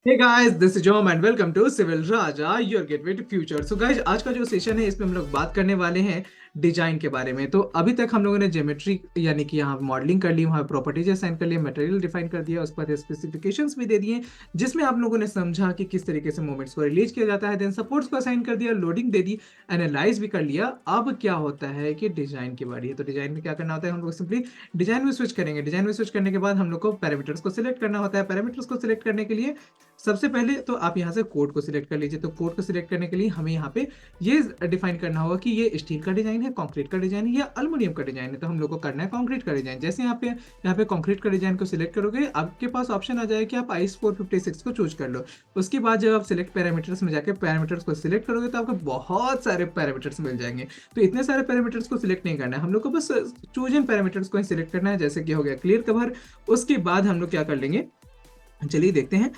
Hey guys, this is Jom and welcome to civil Raja your gateway to future. So guys, आज का जो session है इसमें हम लोग बात करने वाले हैं डिजाइन के बारे में। तो अभी तक हम लोगों ने ज्योमेट्री यानी कि यहाँ मॉडलिंग कर ली, वहाँ प्रॉपर्टीज असाइन कर लिया, मटेरियल डिफाइन कर दिया, उस पर स्पेसिफिकेशंस भी दे दिए, जिसमें आप लोगों ने समझा कि किस तरीके से मूवमेंट्स को रिलीज किया जाता है। देन सपोर्ट्स को असाइन कर दिया, लोडिंग दे दी, एनालाइज भी कर लिया। अब क्या होता है कि डिजाइन की बारी है। तो डिजाइन में क्या करना होता है, हम लोग सिंपली डिजाइन में स्विच करेंगे। डिजाइन में स्विच करने के बाद हम लोग को पैरामीटर्स को सिलेक्ट करना होता है। पैरामीटर्स को सिलेक्ट करने के लिए सबसे पहले तो आप यहाँ से कोड को सिलेक्ट कर लीजिए। तो कोड को सिलेक्ट करने के लिए हमें यहाँ पे ये डिफाइन करना होगा कि ये स्टील का डिजाइन है, कंक्रीट का डिजाइन है या अल्युमिनियम का डिजाइन है। तो हम लोग को करना है कंक्रीट का डिजाइन। जैसे यहाँ पे कंक्रीट का डिजाइन को सिलेक्ट करोगे, आपके पास ऑप्शन आ जाए कि आप आईएस 456 को चूज कर लो। उसके बाद जब आप सिलेक्ट पैरामीटर्स में जाकर पैरामीटर्स को सिलेक्ट करोगे तो आपको बहुत सारे पैरामीटर्स मिल जाएंगे। तो इतने सारे पैरामीटर्स को सिलेक्ट नहीं करना है, हम लोग को बस चूज इन पैरामीटर्स को ही सिलेक्ट करना है। जैसे कि हो गया क्लियर कवर। उसके बाद हम लोग क्या कर लेंगे, चलिए देखते हैं।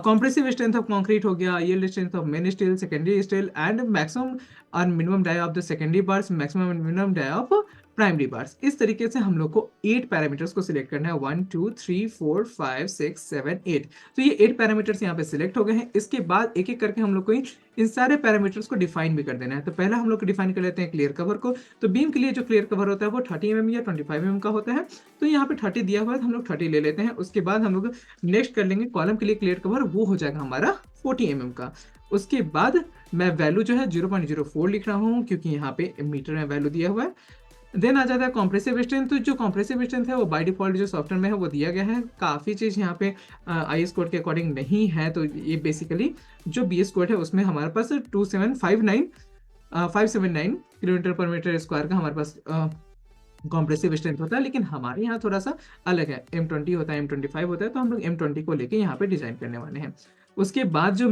कॉम्प्रेसिव स्ट्रेंथ ऑफ कंक्रीट हो गया, yield strength of main steel, secondary steel and maximum और minimum dia of the secondary bars, maximum and minimum dia of primary bars. इस तरीके से हम लोग को 8 पैरामीटर्स को सिलेक्ट करना है। 1 2 3 4 5 6 7 8। तो ये 8 पैरामीटर्स यहाँ पे सिलेक्ट हो गए हैं। इसके बाद एक एक करके हम लोग को इन सारे पैरामीटर्स को डिफाइन भी कर देना है। तो पहला हम लोग डिफाइन कर लेते हैं क्लियर कवर को। तो बीम के लिए जो क्लियर कवर होता है वो 30 mm या 25 mm का होता है। तो यहाँ पे 30 दिया हुआ है तो हम लोग 30 ले लेते हैं। उसके बाद हम लोग नेक्स्ट कर लेंगे कॉलम के लिए क्लियर कवर, वो हो जाएगा हमारा 40 mm का। उसके बाद मैं वैल्यू जो है 0.04 लिख रहा हूँ क्योंकि यहाँ पे मीटर में वैल्यू दिया हुआ है। देन आ जाता है कॉम्प्रेसिव स्ट्रेंथ। तो जो कॉम्प्रेसिव स्ट्रेंथ है वो बाय डिफॉल्ट जो सॉफ्टवेयर में है वो दिया गया है। काफ़ी चीज़ यहाँ पे आईएस कोड के अकॉर्डिंग नहीं है। तो ये बेसिकली जो बीएस कोड है उसमें हमारे पास 579 किलोमीटर पर मीटर स्क्वायर का हमारे पास कॉम्प्रेसिव स्ट्रेंथ होता है। लेकिन हमारे यहाँ थोड़ा सा अलग है, M20 होता है, M25 होता है। तो हम लोग M20 को लेके यहाँ पे डिजाइन करने वाले हैं। उसके बाद जो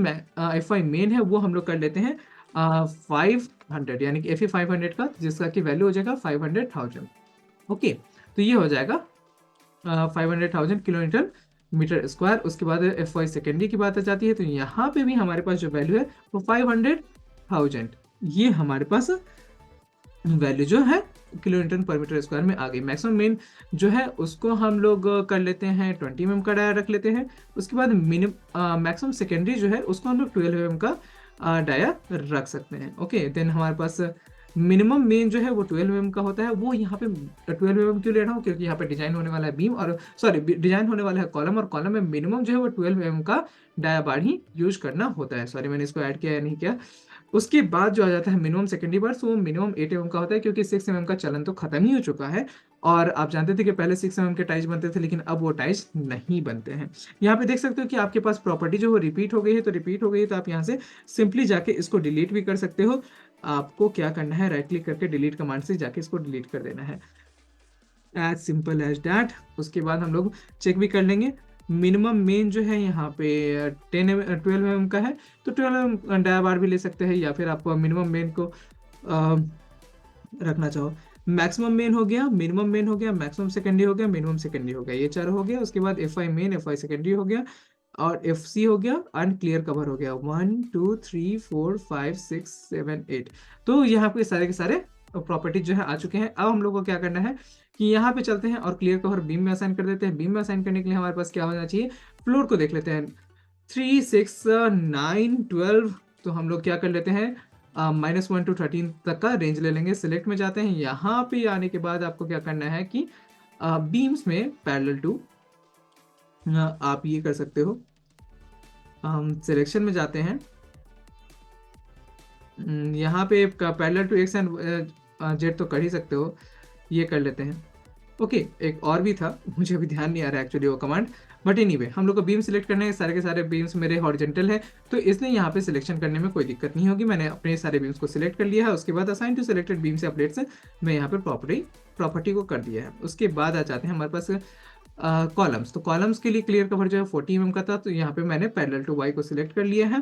FI मेन है वो हम लोग कर लेते हैं 500 यानी कि FE 500 का, जिसका की वैल्यू हो जाएगा 500,000। ओके, तो ये हो जाएगा 500,000 किलोमीटर मीटर स्क्वायर। उसके बाद FY सेकेंडरी की बात आ जाती है। तो यहाँ पे भी हमारे पास जो वैल्यू है वो 500,000, ये हमारे पास वैल्यू जो है किलोमीटर पर मीटर स्क्वायर में आ गई। मैक्सिमम मेन जो है उसको हम लोग कर लेते हैं 20 mm का डाया रख लेते हैं। उसके बाद मैक्सिमम सेकेंडरी जो है उसको हम लोग 12 mm का डाया रख सकते हैं। ओके, देन हमारे पास मिनिमम मेन जो है वो 12 mm का होता है। वो यहाँ पे 12 mm क्यों ले रहा हूँ, क्योंकि यहाँ पे डिजाइन होने वाला है बीम, और सॉरी डिजाइन होने वाला है कॉलम, और कॉलम में मिनिमम जो है वो 12 mm का डाया बार ही यूज करना होता है। सॉरी, मैंने इसको ऐड किया या नहीं किया। उसके बाद जो आ जाता है मिनिमम सेकेंडरी बार्स, वो मिनिमम 8 mm का होता है क्योंकि 6 mm का चलन तो खत्म ही हो चुका है। और आप जानते थे कि पहले 6 mm के टाइज बनते थे, लेकिन अब वो टाइज नहीं बनते हैं। यहाँ पे देख सकते हो कि आपके पास प्रॉपर्टी जो वो रिपीट हो गई है। तो रिपीट हो गई है तो आप यहाँ से सिंपली जाके इसको डिलीट भी कर सकते हो। आपको क्या करना है, राइट क्लिक करके डिलीट कमांड से जाके इसको डिलीट कर देना है। As simple as that. उसके बाद हम लोग चेक भी कर लेंगे। मिनिमम मेन जो है यहाँ पे 12 mm का है। तो 12 mm डाया बार भी ले सकते हैं, या फिर आप मिनिमम मेन को रखना चाहो। मैक्सिमम मेन हो गया, मिनिमम मेन हो गया, मैक्सिमम सेकेंडरी हो गया, मिनिमम सेकेंडरी हो गया, ये चार हो गया। उसके बाद FI मेन, FI सेकेंडरी हो गया, और FC हो गया, एंड क्लियर कवर हो गया। 1 2 3 4 5 6 7 8। तो यहाँ पे सारे के सारे प्रॉपर्टीज जो है आ चुके हैं। अब हम लोग को क्या करना है कि यहाँ पे चलते हैं और क्लियर कवर बीम में असाइन कर देते हैं। बीम में असाइन करने के लिए हमारे पास क्या होना चाहिए, फ्लोर को देख लेते हैं। 3 6 9 12। तो हम लोग क्या कर लेते हैं, -1 to 13 तक का रेंज ले लेंगे। सिलेक्ट में जाते हैं। यहाँ पे आने के बाद आपको क्या करना है कि बीम्स में पैरेलल टू आप ये कर सकते हो। हम सिलेक्शन में जाते हैं। यहाँ पे parallel to x and z तो कर ही सकते हो, ये कर लेते हैं। ओके, एक और भी था, मुझे अभी ध्यान नहीं आ रहा है एक्चुअली वो कमांड। बट एनीवे, हम लोग को बीम सिलेक्ट करने हैं। सारे के सारे बीम्स मेरे हॉरिजॉन्टल है, तो इसलिए यहाँ पे सिलेक्शन करने में कोई दिक्कत नहीं होगी। मैंने अपने सारे बीम्स को सिलेक्ट कर लिया है। उसके बाद असाइन टू सिलेक्टेड बीम से अपडेट से मैं यहाँ पे प्रॉपर्टी को कर दिया है। उसके बाद आ जाते हैं हमारे पास कॉलम्स। तो कॉलम्स के लिए क्लियर कवर जो है 40 mm का था। तो यहाँ पे मैंने पैरेलल टू वाई को सिलेक्ट कर लिया है।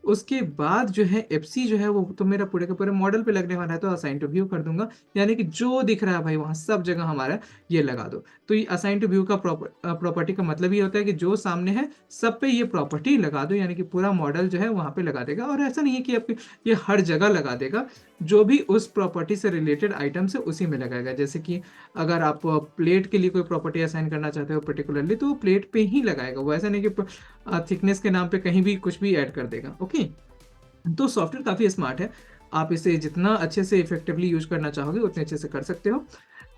उसके बाद जो है एफसी जो है वो तो मेरा पूरे के पूरे मॉडल पे लगने वाला है, तो असाइन टू व्यू कर दूंगा, यानी कि जो दिख रहा है भाई वहाँ सब जगह हमारा ये लगा दो। तो ये असाइन टू व्यू का प्रॉपर्टी का मतलब ये होता है कि जो सामने है सब पे ये प्रॉपर्टी लगा दो, यानी कि पूरा मॉडल जो है वहाँ पे लगा देगा। और ऐसा नहीं है कि आपके ये हर जगह लगा देगा, जो भी उस प्रॉपर्टी से रिलेटेड आइटम्स है उसी में लगाएगा। जैसे कि अगर आप प्लेट के लिए कोई प्रॉपर्टी असाइन करना चाहते हो पर्टिकुलरली, तो वो प्लेट पे ही लगाएगा, वो ऐसा नहीं कि थिकनेस के नाम पे कहीं भी कुछ भी ऐड कर देगा। ओके, तो सॉफ्टवेयर काफ़ी स्मार्ट है, आप इसे जितना अच्छे से इफेक्टिवली यूज करना चाहोगे उतने अच्छे से कर सकते हो।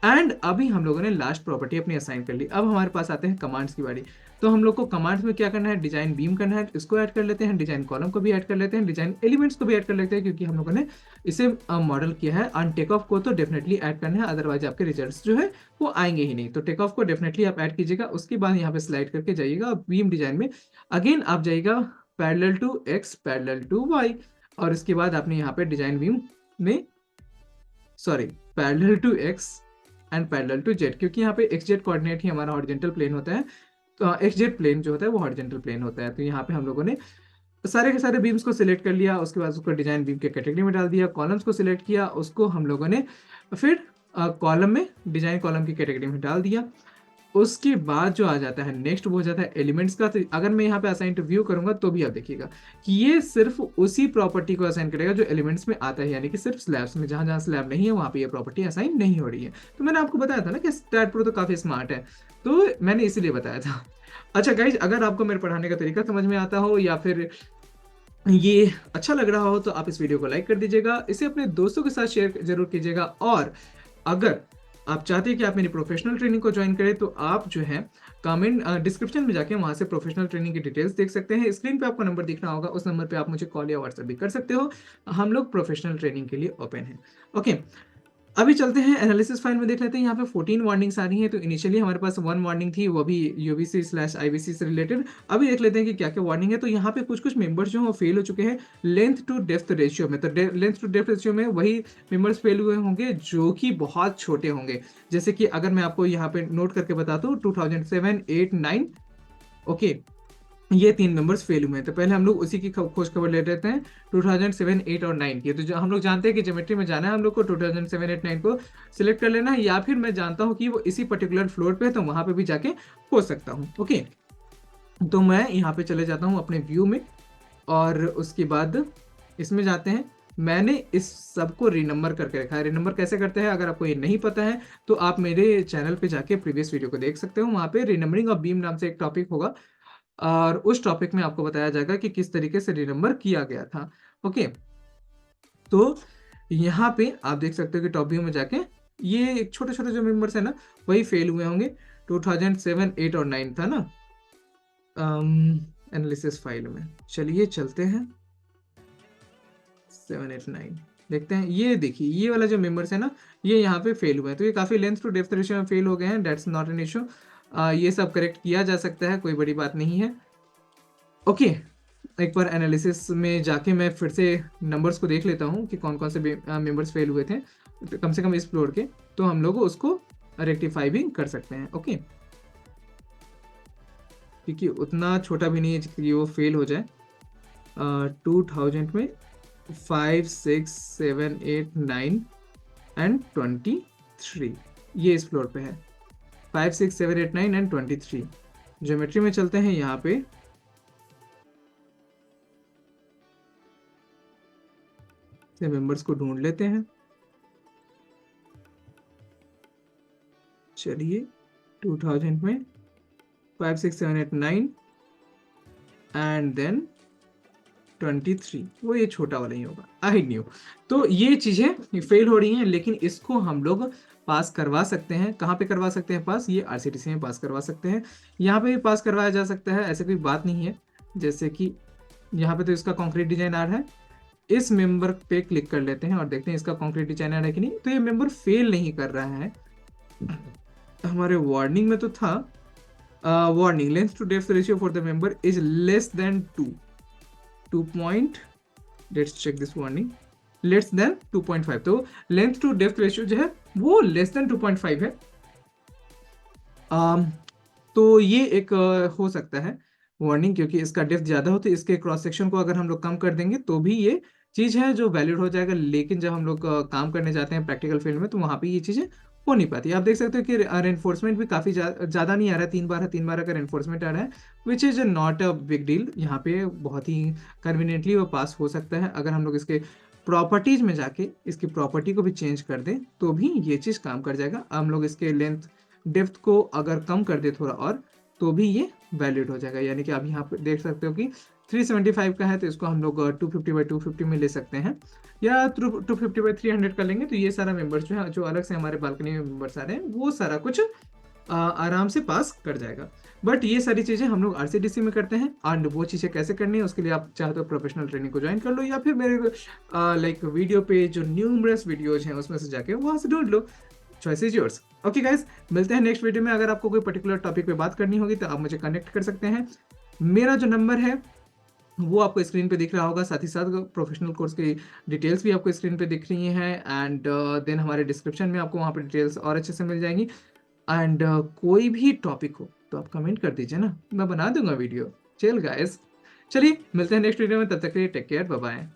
एंड अभी हम लोगों ने लास्ट प्रॉपर्टी अपनी असाइन कर ली, अब हमारे पास आते हैं कमांड्स की बारी। तो हम लोग को कमांड्स में क्या करना है, डिजाइन बीम करना है, इसको ऐड कर लेते हैं, डिजाइन कॉलम को भी ऐड कर लेते हैं, डिजाइन एलिमेंट्स को भी ऐड कर लेते हैं, क्योंकि हम लोगों ने इसे मॉडल किया है। ऑन टेक ऑफ को तो डेफिनेटली ऐड करना है, अदरवाइज आपके रिजल्ट्स जो है वो आएंगे ही नहीं। तो टेक ऑफ को डेफिनेटली आप ऐड कीजिएगा। उसके बाद यहाँ पे स्लाइड करके जाइएगा बीम डिजाइन में, अगेन आप जाइएगा parallel to x parallel to y, और इसके बाद आपने यहाँ पे डिजाइन बीम में sorry parallel to x and parallel to z, क्योंकि यहाँ पे एक्स जेड कोऑर्डिनेट ही हमारा हॉरिजॉन्टल प्लेन होता है, तो एक्स जेड प्लेन जो होता है वो हॉरिजॉन्टल प्लेन होता है। तो यहाँ पे हम लोगों ने सारे के सारे बीम्स को सिलेक्ट कर लिया, उसके बाद उसको डिजाइन बीम के कैटेगरी में डाल दिया, कॉलम्स को सिलेक्ट किया, उसको हम लोगों ने फिर कॉलम में डिजाइन कॉलम की कैटेगरी में डाल दिया। उसके बाद जो आ जाता है नेक्स्ट वो हो जाता है एलिमेंट्स का। तो अगर मैं यहाँ पे असाइन टू व्यू करूंगा तो भी आप देखिएगा कि ये सिर्फ उसी प्रॉपर्टी को असाइन करेगा जो एलिमेंट्स में आता है, यानी कि सिर्फ स्लैब्स में, जहां जहां स्लैब नहीं है वहां पे ये प्रॉपर्टी असाइन नहीं हो रही है। तो मैंने आपको बताया था ना कि स्टैट प्रो तो काफी स्मार्ट है, तो मैंने इसीलिए बताया था। अच्छा गाइज, अगर आपको मेरे पढ़ाने का तरीका समझ में आता हो या फिर ये अच्छा लग रहा हो तो आप इस वीडियो को लाइक कर दीजिएगा, इसे अपने दोस्तों के साथ शेयर जरूर कीजिएगा। और अगर आप चाहते हैं कि आप मेरी प्रोफेशनल ट्रेनिंग को ज्वाइन करें, तो आप जो है कमेंट डिस्क्रिप्शन में जाके वहां से प्रोफेशनल ट्रेनिंग की डिटेल्स देख सकते हैं। स्क्रीन पे आपको नंबर दिखना होगा, उस नंबर पे आप मुझे कॉल या व्हाट्सएप भी कर सकते हो। हम लोग प्रोफेशनल ट्रेनिंग के लिए ओपन हैं। ओके, अभी चलते हैं एनालिसिस फाइल में, देख लेते हैं। यहाँ पे 14 वार्निंग्स आ रही हैं। तो इनिशियली हमारे पास 1 वार्निंग थी, वो भी यूवीसी/आईवीसी से रिलेटेड। अभी देख लेते हैं कि क्या क्या वार्निंग है। तो यहाँ पे कुछ कुछ मेंबर्स जो हैं वो फेल हो चुके हैं लेंथ टू डेप्थ रेशियो में। तो लेंथ टू डेप्थ रेशियो में वही मेंबर्स फेल हुए होंगे जो कि बहुत छोटे होंगे। जैसे कि अगर मैं आपको यहाँ पे नोट करके बता दूँ 2007, 8, 9, ओके, ये 3 मेंबर्स फेल हुए हैं। तो पहले हम लोग उसी की खोज खबर ले लेते हैं 2007, 8 और 9 की। तो जो हम लोग जानते हैं कि ज्योमेट्री में जाना है हम लोग को 2007, 8, 9 को सिलेक्ट कर लेना है, या फिर मैं जानता हूँ कि वो इसी पर्टिकुलर फ्लोर पे है तो वहां पे भी जाके खोज सकता हूँ। ओके, तो मैं यहाँ पे चले जाता हूँ अपने व्यू में, और उसके बाद इसमें जाते हैं। मैंने इस सब को रीनंबर करके रखा है। रीनंबर कैसे करते हैं, अगर आपको ये नहीं पता है तो आप मेरे चैनल पे जाके प्रीवियस वीडियो को देख सकते हो। वहाँ पे रीनंबरिंग ऑफ बीम नाम से एक टॉपिक होगा, और उस टॉपिक में आपको बताया जाएगा कि किस तरीके से रीनंबर किया गया था। ओके, तो यहाँ पे आप देख सकते हो कि टॉप व्यू में जाके ये छोटे छोटे जो मेंबर्स है ना वही फेल हुए होंगे। 2007, 8 और 9 था ना एनालिसिस फाइल में। चलिए चलते हैं 7, 8, 9 देखते हैं। ये देखिए ये वाला जो मेंबर्स है ना ये यहाँ पे फेल हुए हैं, तो ये काफी लेंथ टू डेप्थ रेशियो में फेल हो गए हैं। दैट्स नॉट एन इशू, ये सब करेक्ट किया जा सकता है, कोई बड़ी बात नहीं है। ओके, एक बार एनालिसिस में जाके मैं फिर से नंबर्स को देख लेता हूँ कि कौन कौन से मेंबर्स फेल हुए थे, तो कम से कम इस फ्लोर के, तो हम लोग उसको रेक्टिफाई भी कर सकते हैं। ओके, क्योंकि उतना छोटा भी नहीं है कि वो फेल हो जाए। 2000 में 5, 6, 7, 8, 9 एंड 23 ये इस फ्लोर पे है। 5, 6, 7, 8, 9 एंड 23। ज्योमेट्री में चलते हैं, यहाँ पे से मेंबर्स को ढूंढ लेते हैं। चलिए 2000 में 5, 6, 7, 8, 9 एंड देन 23, वो ये छोटा वाला ही होगा, आई न्यू। तो ये चीजें फेल हो रही हैं, लेकिन इसको हम लोग पास करवा सकते हैं। कहाँ पे करवा सकते हैं पास, ये आरसीटीसी में पास करवा सकते हैं। यहाँ पे भी पास करवाया जा सकता है, ऐसे कोई बात नहीं है। जैसे कि यहाँ पे तो इसका कॉन्क्रीट डिजाइन आ रहा है, इस मेंबर पे क्लिक कर लेते हैं और देखते हैं इसका कॉन्क्रीट डिजाइन आ रहा है कि नहीं। तो ये मेंबर फेल नहीं कर रहा है। हमारे वार्निंग में तो था warning length to depth ratio for the member is less than 2 point, let's check this warning, less than 2.5। तो लेंथ टू डेप्थ रेशियो जो है वो लेस देन 2.5 है। तो ये एक हो सकता है, वार्निंग, क्योंकि इसका डेप्थ ज़्यादा हो तो इसके क्रॉस सेक्शन को अगर हम लोग कम कर देंगे तो भी ये चीज़ है जो वैलिड हो जाएगा। लेकिन जब हम लोग काम करने जाते हैं प्रैक्टिकल फील्ड में तो वहाँ पे ये चीज़ें हो नहीं पाती। आप देख सकते हो कि रेनफोर्समेंट भी काफ़ी ज़्यादा नहीं आ रहा है, 3 बार है, 3 बार का रेनफोर्समेंट आ रहा है, which is not a big deal. यहाँ पे बहुत ही कन्वीनियंटली वो पास हो सकता है। अगर हम लोग इसके प्रॉपर्टीज में जाके इसकी प्रॉपर्टी को भी चेंज कर दें तो भी ये चीज़ काम कर जाएगा। हम लोग इसके लेंथ डेप्थ को अगर कम कर दे थोड़ा और तो भी ये वैलिड हो जाएगा। यानी कि आप यहाँ पे देख सकते हो कि 375 का है तो इसको हम लोग 250/250 में ले सकते हैं, या 250/300 का लेंगे तो ये सारा मेंबर्स जो है, जो अलग से हमारे बालकनी में मेंबर्स आ रहे हैं, वो सारा कुछ आराम से पास कर जाएगा। बट ये सारी चीज़ें हम लोग आरसीडीसी में करते हैं, एंड वो चीज़ें कैसे करनी है उसके लिए आप चाहे तो प्रोफेशनल ट्रेनिंग को ज्वाइन कर लो, या फिर मेरे लाइक वीडियो पे जो न्यूमरस वीडियोज हैं उसमें से जाके वहाँ से ढूंढ लो। Choice is yours. Okay guys, मिलते हैं नेक्स्ट वीडियो में। अगर आपको कोई पर्टिकुलर टॉपिक पे बात करनी होगी तो आप मुझे कनेक्ट कर सकते हैं। मेरा जो नंबर है वो आपको स्क्रीन पे दिख रहा होगा, साथ ही साथ प्रोफेशनल कोर्स की डिटेल्स भी आपको स्क्रीन पे दिख रही हैं, एंड देन हमारे डिस्क्रिप्शन में आपको वहाँ पे डिटेल्स और अच्छे से मिल जाएंगी। एंड कोई भी टॉपिक हो तो आप कमेंट कर दीजिए ना, मैं बना दूंगा वीडियो। चल गाइस, चलिए मिलते हैं नेक्स्ट वीडियो में, तब तक के लिए टेक केयर, बाय बाय।